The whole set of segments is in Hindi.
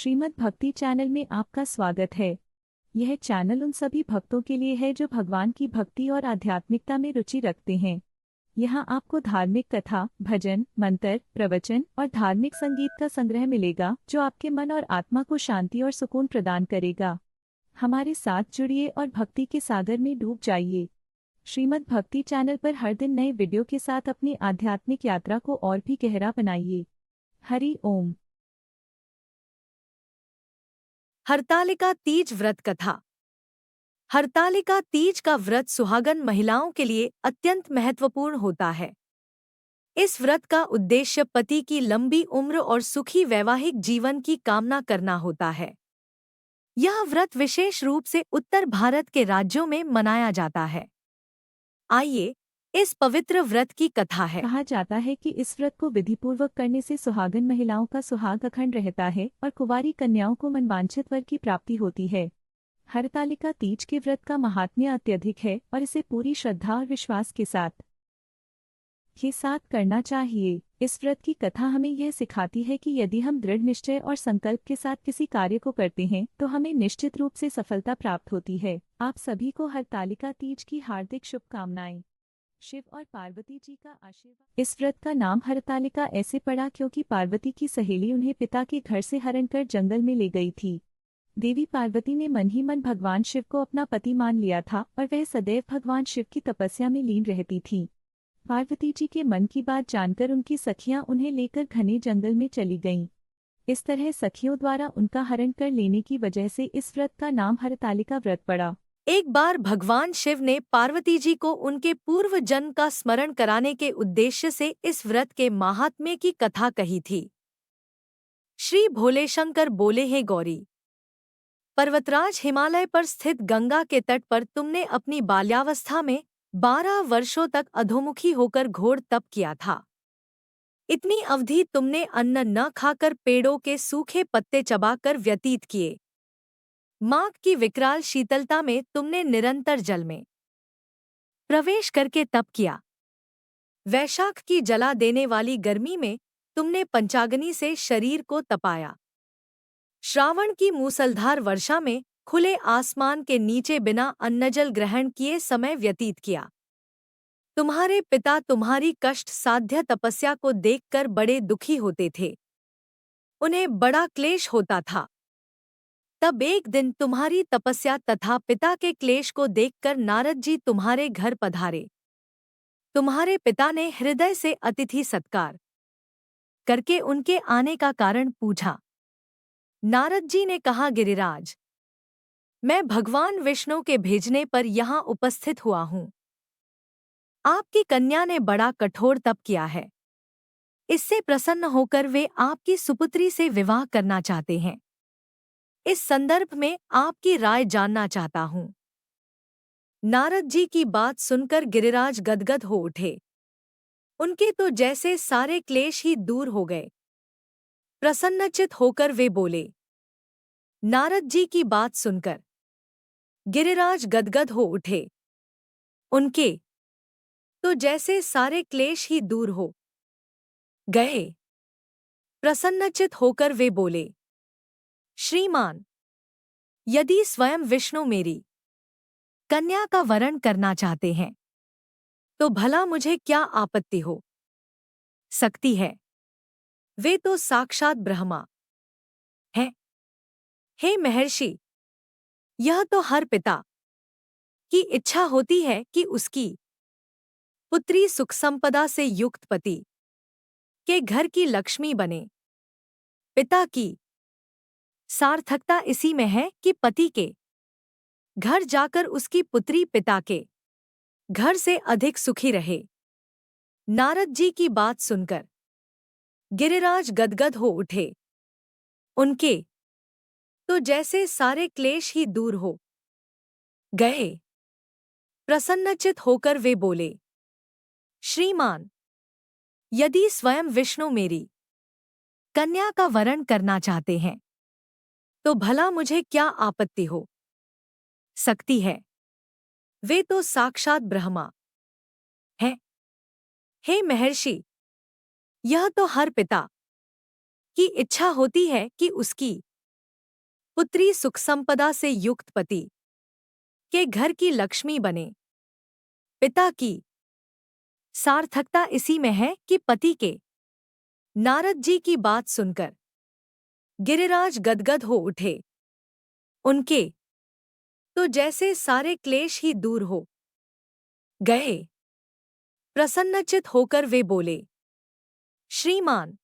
श्रीमद् भक्ति चैनल में आपका स्वागत है। यह चैनल उन सभी भक्तों के लिए है जो भगवान की भक्ति और आध्यात्मिकता में रुचि रखते हैं। यहाँ आपको धार्मिक कथा, भजन, मंत्र, प्रवचन और धार्मिक संगीत का संग्रह मिलेगा जो आपके मन और आत्मा को शांति और सुकून प्रदान करेगा। हमारे साथ जुड़िए और भक्ति के सागर में डूब जाइए। श्रीमद् भक्ति चैनल पर हर दिन नए वीडियो के साथ अपनी आध्यात्मिक यात्रा को और भी गहरा बनाइए। हरि ओम। हरतालिका तीज व्रत कथा। हरतालिका तीज का व्रत सुहागन महिलाओं के लिए अत्यंत महत्वपूर्ण होता है। इस व्रत का उद्देश्य पति की लंबी उम्र और सुखी वैवाहिक जीवन की कामना करना होता है। यह व्रत विशेष रूप से उत्तर भारत के राज्यों में मनाया जाता है। आइए, इस पवित्र व्रत की कथा है। कहा जाता है कि इस व्रत को विधिपूर्वक करने से सुहागन महिलाओं का सुहाग अखंड रहता है और कुंवारी कन्याओं को मनवांछित वर की प्राप्ति होती है। हरतालिका तीज के व्रत का महात्म्य अत्यधिक है और इसे पूरी श्रद्धा और विश्वास के साथ करना चाहिए। इस व्रत की कथा हमें यह सिखाती है कि यदि हम दृढ़ निश्चय और संकल्प के साथ किसी कार्य को करते हैं तो हमें निश्चित रूप से सफलता प्राप्त होती है। आप सभी को हरतालिका तीज की हार्दिक शुभकामनाएं। शिव और पार्वती जी का आशीर्वाद। इस व्रत का नाम हरतालिका ऐसे पड़ा क्योंकि पार्वती की सहेली उन्हें पिता के घर से हरण कर जंगल में ले गई थी। देवी पार्वती ने मन ही मन भगवान शिव को अपना पति मान लिया था और वह सदैव भगवान शिव की तपस्या में लीन रहती थी। पार्वती जी के मन की बात जानकर उनकी सखियां उन्हें लेकर घने जंगल में चली गईं। इस तरह सखियों द्वारा उनका हरण कर लेने की वजह से इस व्रत का नाम हरतालिका व्रत पड़ा। एक बार भगवान शिव ने पार्वती जी को उनके पूर्व जन्म का स्मरण कराने के उद्देश्य से इस व्रत के महात्म्य की कथा कही थी। श्री भोले शंकर बोले, हे गौरी, पर्वतराज हिमालय पर स्थित गंगा के तट पर तुमने अपनी बाल्यावस्था में 12 वर्षों तक अधोमुखी होकर घोर तप किया था। इतनी अवधि तुमने अन्न न खाकर पेड़ों के सूखे पत्ते चबाकर व्यतीत किए। माघ की विकराल शीतलता में तुमने निरंतर जल में प्रवेश करके तप किया। वैशाख की जला देने वाली गर्मी में तुमने पंचाग्नि से शरीर को तपाया। श्रावण की मूसलधार वर्षा में खुले आसमान के नीचे बिना अन्नजल ग्रहण किए समय व्यतीत किया। तुम्हारे पिता तुम्हारी कष्ट साध्य तपस्या को देखकर बड़े दुखी होते थे। उन्हें बड़ा क्लेश होता था। तब एक दिन तुम्हारी तपस्या तथा पिता के क्लेश को देखकर नारद जी तुम्हारे घर पधारे। तुम्हारे पिता ने हृदय से अतिथि सत्कार करके उनके आने का कारण पूछा। नारद जी ने कहा, गिरिराज, मैं भगवान विष्णु के भेजने पर यहाँ उपस्थित हुआ हूँ। आपकी कन्या ने बड़ा कठोर तप किया है। इससे प्रसन्न होकर वे आपकी सुपुत्री से विवाह करना चाहते हैं। इस संदर्भ में आपकी राय जानना चाहता हूँ। नारद जी की बात सुनकर गिरिराज गदगद हो उठे। उनके तो जैसे सारे क्लेश ही दूर हो गए। प्रसन्नचित होकर वे बोले। नारद जी की बात सुनकर गिरिराज गदगद हो उठे। उनके तो जैसे सारे क्लेश ही दूर हो गए। प्रसन्नचित होकर वे बोले, श्रीमान, यदि स्वयं विष्णु मेरी कन्या का वरण करना चाहते हैं तो भला मुझे क्या आपत्ति हो सकती है। वे तो साक्षात ब्रह्मा हैं। हे महर्षि, यह तो हर पिता की इच्छा होती है कि उसकी पुत्री सुख संपदा से युक्त पति के घर की लक्ष्मी बने। पिता की सार्थकता इसी में है कि पति के घर जाकर उसकी पुत्री पिता के घर से अधिक सुखी रहे। नारद जी की बात सुनकर गिरिराज गदगद हो उठे। उनके तो जैसे सारे क्लेश ही दूर हो गए। प्रसन्नचित होकर वे बोले, श्रीमान, यदि स्वयं विष्णु मेरी कन्या का वरण करना चाहते हैं तो भला मुझे क्या आपत्ति हो सकती है। वे तो साक्षात ब्रह्मा हैं। हे महर्षि, यह तो हर पिता की इच्छा होती है कि उसकी पुत्री सुख संपदा से युक्त पति के घर की लक्ष्मी बने। पिता की सार्थकता इसी में है कि पति के। नारद जी की बात सुनकर गिरिराज गदगद हो उठे। उनके तो जैसे सारे क्लेश ही दूर हो गए। प्रसन्नचित होकर वे बोले, श्रीमान,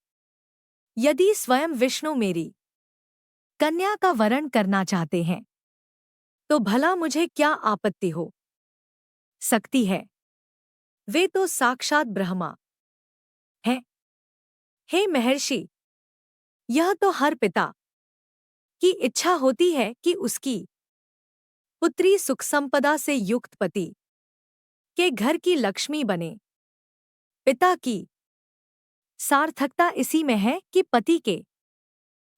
यदि स्वयं विष्णु मेरी कन्या का वरण करना चाहते हैं तो भला मुझे क्या आपत्ति हो सकती है। वे तो साक्षात ब्रह्मा हैं। हे महर्षि, यह तो हर पिता की इच्छा होती है कि उसकी पुत्री सुख संपदा से युक्त पति के घर की लक्ष्मी बने। पिता की सार्थकता इसी में है कि पति के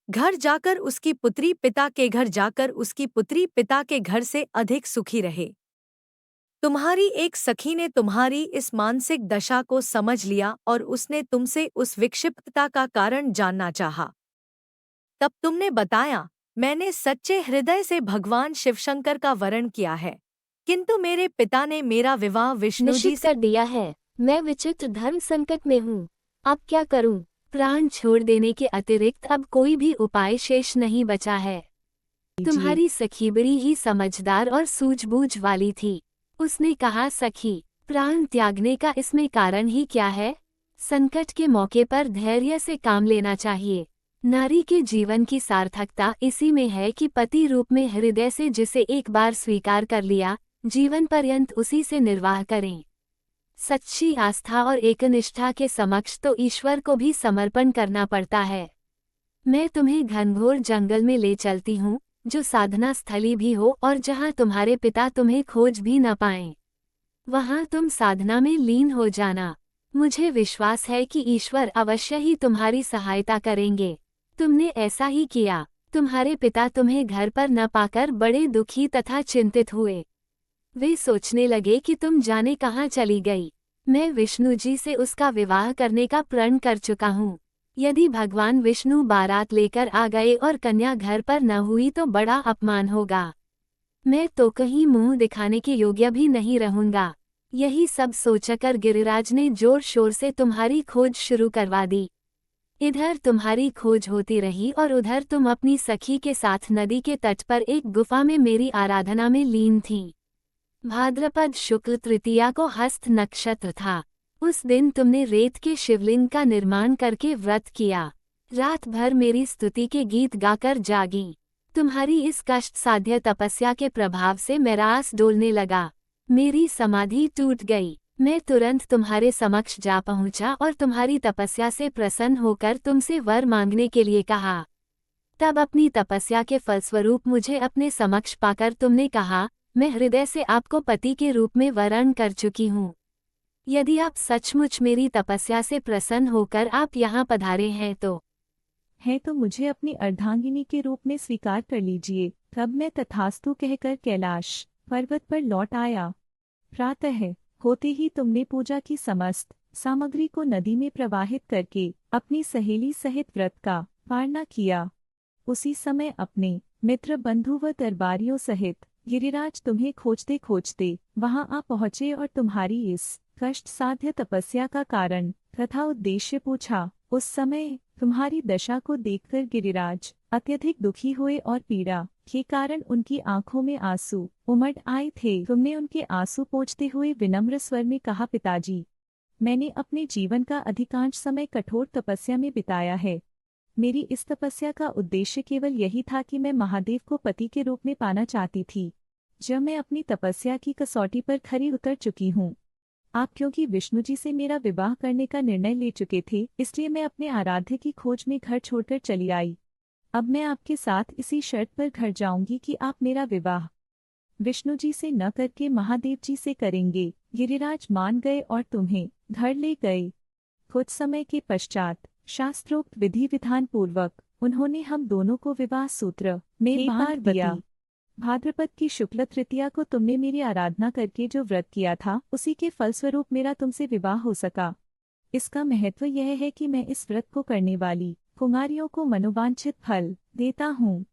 घर जाकर उसकी पुत्री पिता के घर जाकर उसकी पुत्री पिता के घर से अधिक सुखी रहे। तुम्हारी एक सखी ने तुम्हारी इस मानसिक दशा को समझ लिया और उसने तुमसे उस विक्षिप्तता का कारण जानना चाहा। तब तुमने बताया, मैंने सच्चे हृदय से भगवान शिवशंकर का वरण किया है, किंतु मेरे पिता ने मेरा विवाह विष्णु जी निश्चित से कर दिया है। मैं विचित्र धर्म संकट में हूँ। अब क्या करूँ? प्राण छोड़ देने के अतिरिक्त अब कोई भी उपाय शेष नहीं बचा है। तुम्हारी सखी बड़ी ही समझदार और सूझबूझ वाली थी। उसने कहा, सखी, प्राण त्यागने का इसमें कारण ही क्या है? संकट के मौके पर धैर्य से काम लेना चाहिए। नारी के जीवन की सार्थकता इसी में है कि पति रूप में हृदय से जिसे एक बार स्वीकार कर लिया, जीवन पर्यंत उसी से निर्वाह करें। सच्ची आस्था और एकनिष्ठा के समक्ष तो ईश्वर को भी समर्पण करना पड़ता है। मैं तुम्हें घनघोर जंगल में ले चलती हूँ, जो साधना स्थली भी हो और जहाँ तुम्हारे पिता तुम्हें खोज भी न पाएं। वहाँ तुम साधना में लीन हो जाना। मुझे विश्वास है कि ईश्वर अवश्य ही तुम्हारी सहायता करेंगे। तुमने ऐसा ही किया। तुम्हारे पिता तुम्हें घर पर न पाकर बड़े दुखी तथा चिंतित हुए। वे सोचने लगे कि तुम जाने कहाँ चली गई। मैं विष्णु जी से उसका विवाह करने का प्रण कर चुका हूँ। यदि भगवान विष्णु बारात लेकर आ गए और कन्या घर पर न हुई तो बड़ा अपमान होगा। मैं तो कहीं मुंह दिखाने के योग्य भी नहीं रहूंगा। यही सब सोचकर गिरिराज ने जोर शोर से तुम्हारी खोज शुरू करवा दी। इधर तुम्हारी खोज होती रही और उधर तुम अपनी सखी के साथ नदी के तट पर एक गुफा में मेरी आराधना में लीन थीं। भाद्रपद शुक्ल तृतीया को हस्त नक्षत्र था। उस दिन तुमने रेत के शिवलिंग का निर्माण करके व्रत किया। रात भर मेरी स्तुति के गीत गाकर जागी। तुम्हारी इस कष्ट साध्य तपस्या के प्रभाव से मेरा आस डोलने लगा। मेरी समाधि टूट गई। मैं तुरंत तुम्हारे समक्ष जा पहुंचा और तुम्हारी तपस्या से प्रसन्न होकर तुमसे वर मांगने के लिए कहा। तब अपनी तपस्या के फलस्वरूप मुझे अपने समक्ष पाकर तुमने कहा, मैं हृदय से आपको पति के रूप में वरण कर चुकी हूँ। यदि आप सचमुच मेरी तपस्या से प्रसन्न होकर आप यहाँ पधारे हैं तो मुझे अपनी अर्धांगिनी के रूप में स्वीकार कर लीजिए। तब मैं तथास्तु कहकर कैलाश पर्वत पर लौट आया। प्रातः होते ही तुमने पूजा की समस्त सामग्री को नदी में प्रवाहित करके अपनी सहेली सहित व्रत का पारणा किया। उसी समय अपने मित्र बंधु व दरबारियों सहित गिरिराज तुम्हें खोजते खोजते वहां आ पहुँचे और तुम्हारी इस कष्ट साध्य तपस्या का कारण तथा उद्देश्य पूछा। उस समय तुम्हारी दशा को देखकर गिरिराज अत्यधिक दुखी हुए और पीड़ा के कारण उनकी आंखों में आंसू उमड़ आए थे। तुमने उनके आंसू पोंछते हुए विनम्र स्वर में कहा, पिताजी, मैंने अपने जीवन का अधिकांश समय कठोर तपस्या में बिताया है। मेरी इस तपस्या का उद्देश्य केवल यही था कि मैं महादेव को पति के रूप में पाना चाहती थी। जब मैं अपनी तपस्या की कसौटी पर खरी उतर चुकी हूँ, आप क्योंकि विष्णु जी से मेरा विवाह करने का निर्णय ले चुके थे, इसलिए मैं अपने आराध्य की खोज में घर छोड़कर चली आई। अब मैं आपके साथ इसी शर्त पर घर जाऊंगी कि आप मेरा विवाह विष्णु जी से न करके महादेव जी से करेंगे। गिरिराज मान गए और तुम्हें घर ले गए। कुछ समय के पश्चात शास्त्रोक्त विधि विधान पूर्वक उन्होंने हम दोनों को विवाह सूत्र में बांध दिया। भाद्रपद की शुक्ल तृतीया को तुमने मेरी आराधना करके जो व्रत किया था, उसी के फलस्वरूप मेरा तुमसे विवाह हो सका। इसका महत्व यह है कि मैं इस व्रत को करने वाली कुमारियों को मनोवांछित फल देता हूँ।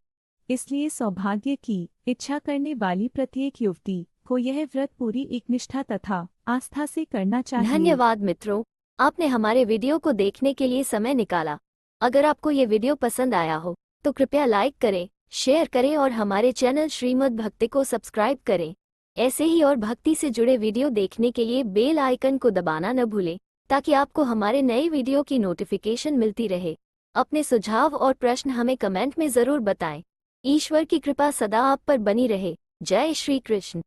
इसलिए सौभाग्य की इच्छा करने वाली प्रत्येक युवती को यह व्रत पूरी एकनिष्ठा तथा आस्था से करना चाहिए। धन्यवाद मित्रों, आपने हमारे वीडियो को देखने के लिए समय निकाला। अगर आपको ये वीडियो पसंद आया हो तो कृपया लाइक करें, शेयर करें और हमारे चैनल श्रीमद् भक्ति को सब्सक्राइब करें। ऐसे ही और भक्ति से जुड़े वीडियो देखने के लिए बेल आइकन को दबाना न भूलें, ताकि आपको हमारे नए वीडियो की नोटिफिकेशन मिलती रहे। अपने सुझाव और प्रश्न हमें कमेंट में ज़रूर बताएं। ईश्वर की कृपा सदा आप पर बनी रहे। जय श्री कृष्ण।